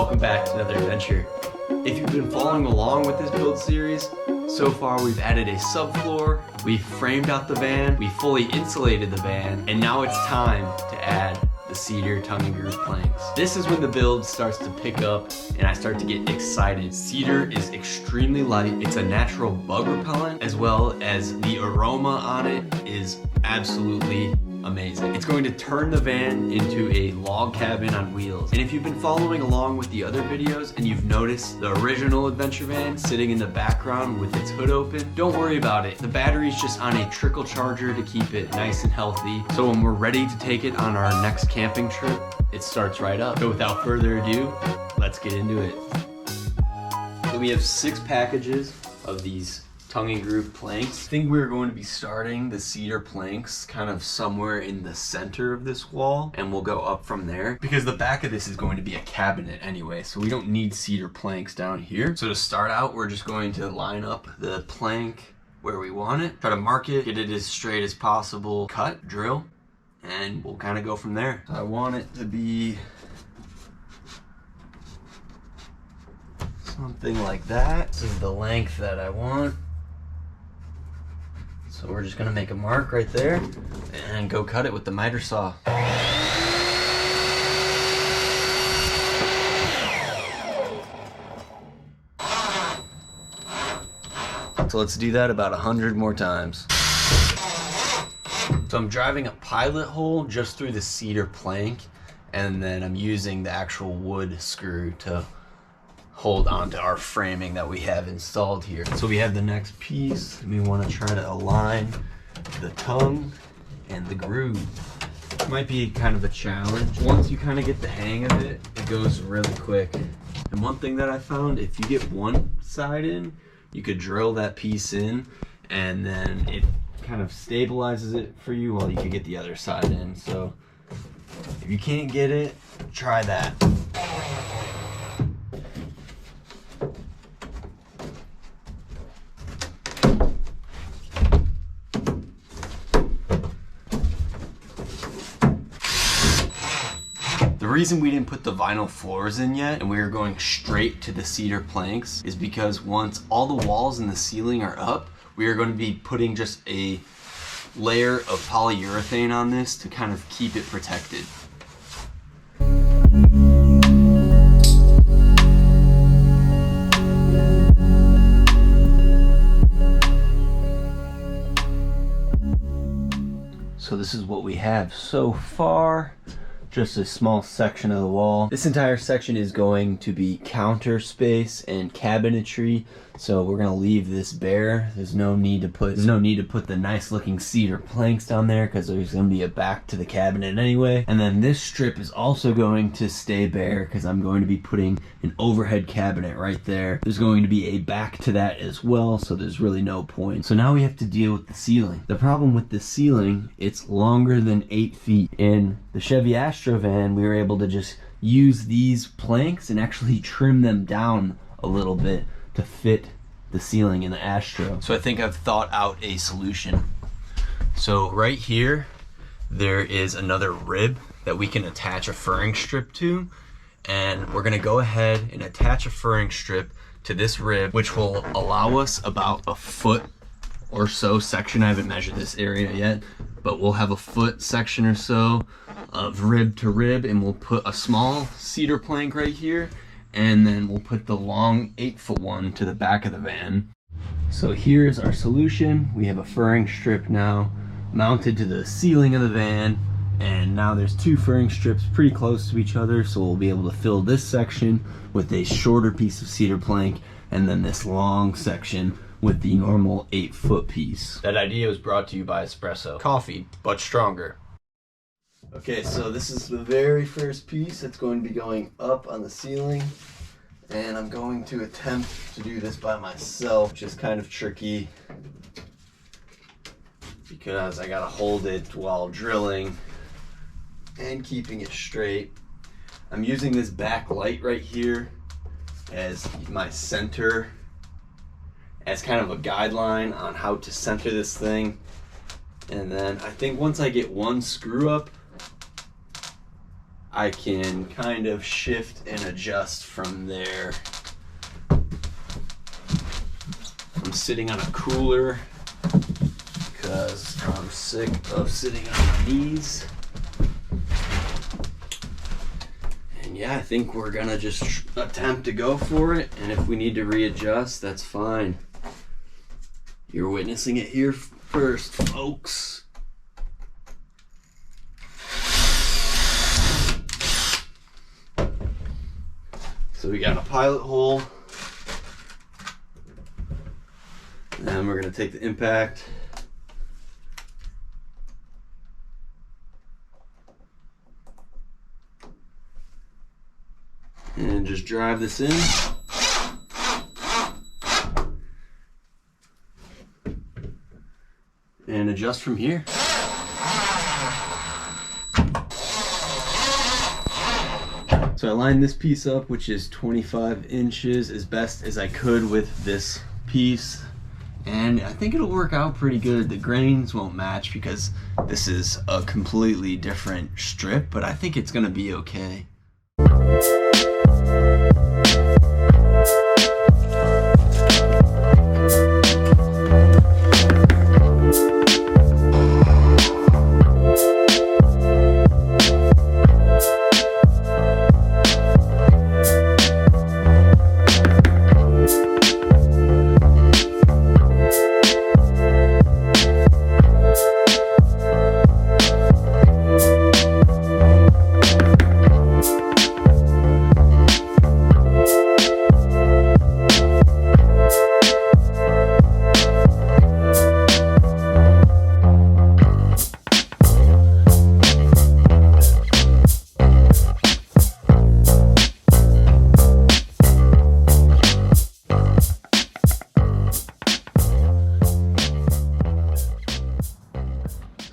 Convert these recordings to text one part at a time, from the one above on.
welcome back to another adventure. If you've been following along with this build series, so far we've added a subfloor, we've framed out the van, we fully insulated the van, and now it's time to add the Cedar tongue and groove planks. This is when the build starts to pick up and I start to get excited. Cedar is extremely light, it's a natural bug repellent, as well as the aroma on it is absolutely amazing. It's going to turn the van into a log cabin on wheels. And if you've been following along with the other videos and you've noticed the original adventure van sitting in the background with its hood open, don't worry about it. The battery's just on a trickle charger to keep it nice and healthy. So when we're ready to take it on our next camping trip, it starts right up. So without further ado, let's get into it. So we have 6 packages of these tongue and groove planks. I think we're going to be starting the cedar planks kind of somewhere in the center of this wall, and we'll go up from there because the back of this is going to be a cabinet anyway, so we don't need cedar planks down here. So to start out, we're just going to line up the plank where we want it, try to mark it, get it as straight as possible, cut, drill, and we'll kind of go from there. So I want it to be something like that. This is the length that I want. So we're just gonna make a mark right there and go cut it with the miter saw. So let's do that about 100 more times. So I'm driving a pilot hole just through the cedar plank, and then I'm using the actual wood screw to hold onto our framing that we have installed here. So we have the next piece. We want to try to align the tongue and the groove. It might be kind of a challenge. Once you kind of get the hang of it, it goes really quick. And one thing that I found, if you get one side in, you could drill that piece in and then it kind of stabilizes it for you while you could get the other side in. So if you can't get it, try that. The reason we didn't put the vinyl floors in yet and we were going straight to the cedar planks is because once all the walls and the ceiling are up, we are going to be putting just a layer of polyurethane on this to kind of keep it protected. So this is what we have so far. Just a small section of the wall. This entire section is going to be counter space and cabinetry, so we're gonna leave this bare. There's no need to put the nice looking cedar planks down there because there's gonna be a back to the cabinet anyway. And then this strip is also going to stay bare because I'm going to be putting an overhead cabinet right there. There's going to be a back to that as well, so there's really no point. So now we have to deal with the ceiling. The problem with the ceiling, it's longer than 8 feet. In the Chevy Astro van, we were able to just use these planks and actually trim them down a little bit to fit the ceiling in the Astro. So I think I've thought out a solution. So right here, there is another rib that we can attach a furring strip to, and we're gonna go ahead and attach a furring strip to this rib, which will allow us about a foot or so section. I haven't measured this area yet, but we'll have a foot section or so of rib to rib, and we'll put a small cedar plank right here, and then we'll put the long 8-foot one to the back of the van. So here's our solution. We have a furring strip now mounted to the ceiling of the van, and now there's 2 furring strips pretty close to each other, so we'll be able to fill this section with a shorter piece of cedar plank and then this long section with the normal 8-foot piece. That idea was brought to you by Espresso. Coffee, but stronger. Okay, so this is the very first piece that's going to be going up on the ceiling, and I'm going to attempt to do this by myself, which is kind of tricky because I gotta hold it while drilling and keeping it straight. I'm using this back light right here as my center, as kind of a guideline on how to center this thing. And then I think once I get one screw up, I can kind of shift and adjust from there. I'm sitting on a cooler because I'm sick of sitting on my knees. And yeah, I think we're gonna just attempt to go for it, and if we need to readjust, that's fine. You're witnessing it here first, folks. So we got a pilot hole. And then we're gonna take the impact. And just drive this in. And adjust from here. So I lined this piece up, which is 25 inches, as best as I could with this piece. And I think it'll work out pretty good. The grains won't match because this is a completely different strip, but I think it's gonna be okay.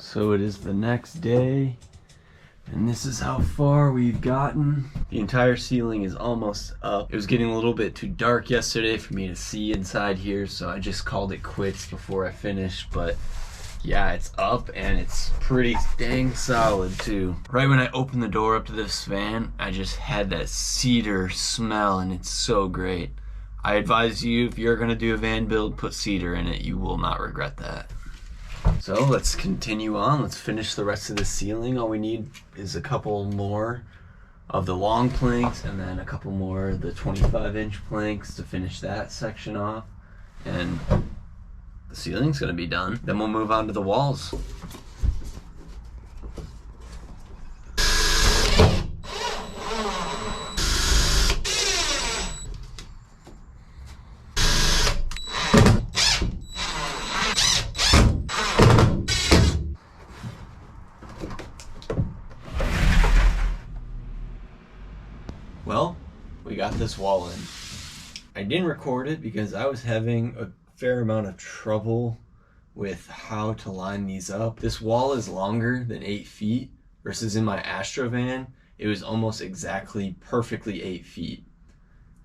So it is the next day, and this is how far we've gotten. The entire ceiling is almost up. It was getting a little bit too dark yesterday for me to see inside here, so I just called it quits before I finished, but yeah, it's up and it's pretty dang solid too. Right when I opened the door up to this van, I just had that cedar smell, and it's so great. I advise you, if you're gonna do a van build, put cedar in it. You will not regret that. So let's continue on. Let's finish the rest of the ceiling. All we need is a couple more of the long planks and then a couple more of the 25-inch planks to finish that section off. And the ceiling's gonna be done. Then we'll move on to the walls. Well, we got this wall in. I didn't record it because I was having a fair amount of trouble with how to line these up. This wall is longer than 8 feet versus in my Astrovan, it was almost exactly perfectly 8 feet.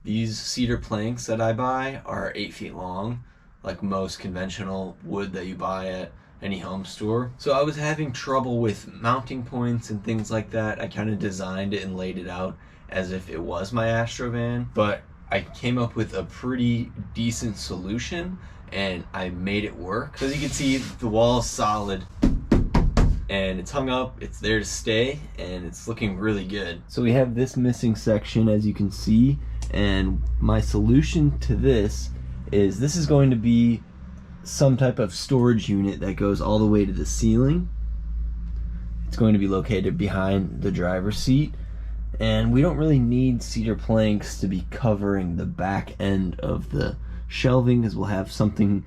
These cedar planks that I buy are 8 feet long, like most conventional wood that you buy at any home store. So I was having trouble with mounting points and things like that. I kind of designed it and laid it out as if it was my Astrovan, but I came up with a pretty decent solution and I made it work. So as you can see, the wall is solid and it's hung up, it's there to stay, and it's looking really good. So we have this missing section, as you can see, and my solution to this is going to be some type of storage unit that goes all the way to the ceiling. It's going to be located behind the driver's seat. And we don't really need cedar planks to be covering the back end of the shelving, because we'll have something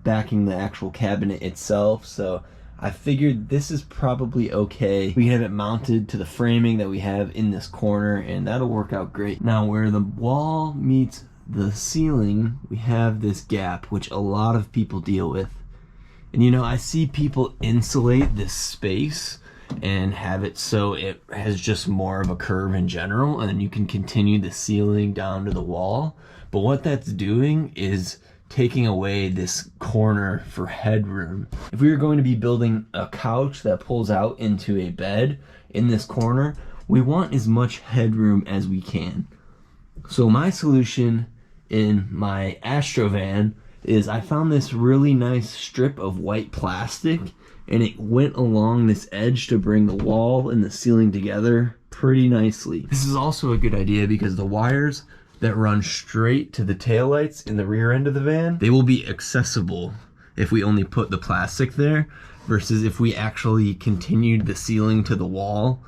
backing the actual cabinet itself. So I figured this is probably okay. We have it mounted to the framing that we have in this corner, and that'll work out great. Now where the wall meets the ceiling, we have this gap, which a lot of people deal with. And you know, I see people insulate this space and have it so it has just more of a curve in general, and then you can continue the ceiling down to the wall. But what that's doing is taking away this corner for headroom. If we were going to be building a couch that pulls out into a bed in this corner, we want as much headroom as we can. So my solution in my Astrovan is I found this really nice strip of white plastic, and it went along this edge to bring the wall and the ceiling together pretty nicely. This is also a good idea because the wires that run straight to the taillights in the rear end of the van, they will be accessible if we only put the plastic there, versus if we actually continued the ceiling to the wall,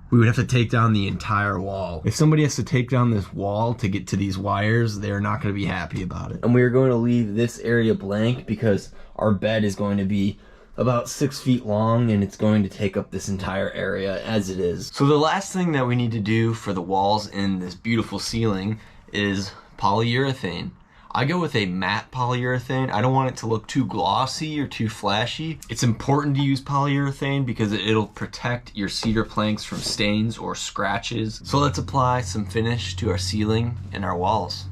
we would have to take down the entire wall. If somebody has to take down this wall to get to these wires, they're not going to be happy about it. And we are going to leave this area blank because our bed is going to be about 6 feet long and it's going to take up this entire area as it is. So the last thing that we need to do for the walls in this beautiful ceiling is polyurethane. I go with a matte polyurethane. I don't want it to look too glossy or too flashy. It's important to use polyurethane because it'll protect your cedar planks from stains or scratches. So let's apply some finish to our ceiling and our walls.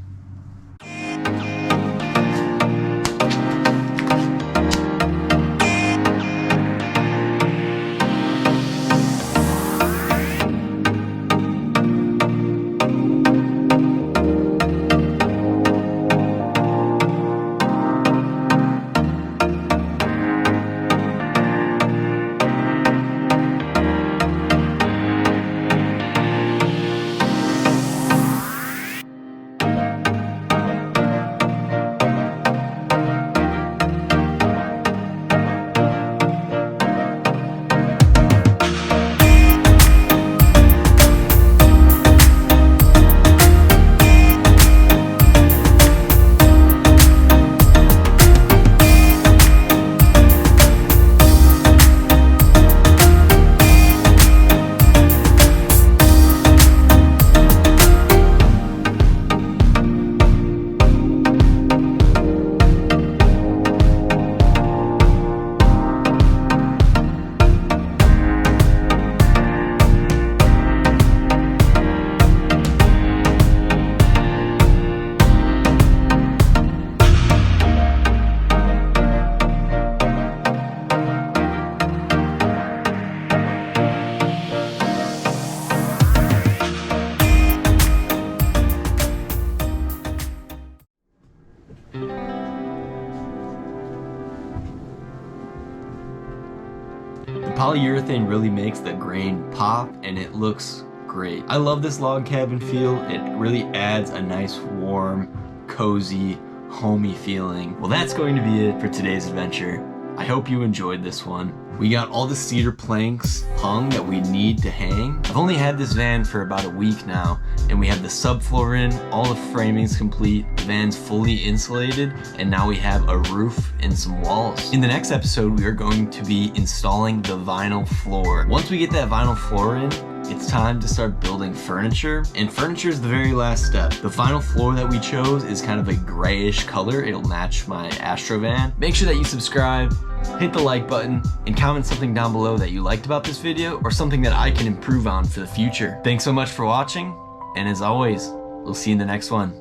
Polyurethane really makes the grain pop and it looks great. I love this log cabin feel. It really adds a nice warm, cozy, homey feeling. Well, that's going to be it for today's adventure. I hope you enjoyed this one. We got all the cedar planks hung that we need to hang. I've only had this van for about a week now, and we have the subfloor in, all the framing's complete, the van's fully insulated, and now we have a roof and some walls. In the next episode, we are going to be installing the vinyl floor. Once we get that vinyl floor in, it's time to start building furniture, and furniture is the very last step. The vinyl floor that we chose is kind of a grayish color. It'll match my Astrovan. Make sure that you subscribe, hit the like button, and comment something down below that you liked about this video or something that I can improve on for the future. Thanks so much for watching, and as always, we'll see you in the next one.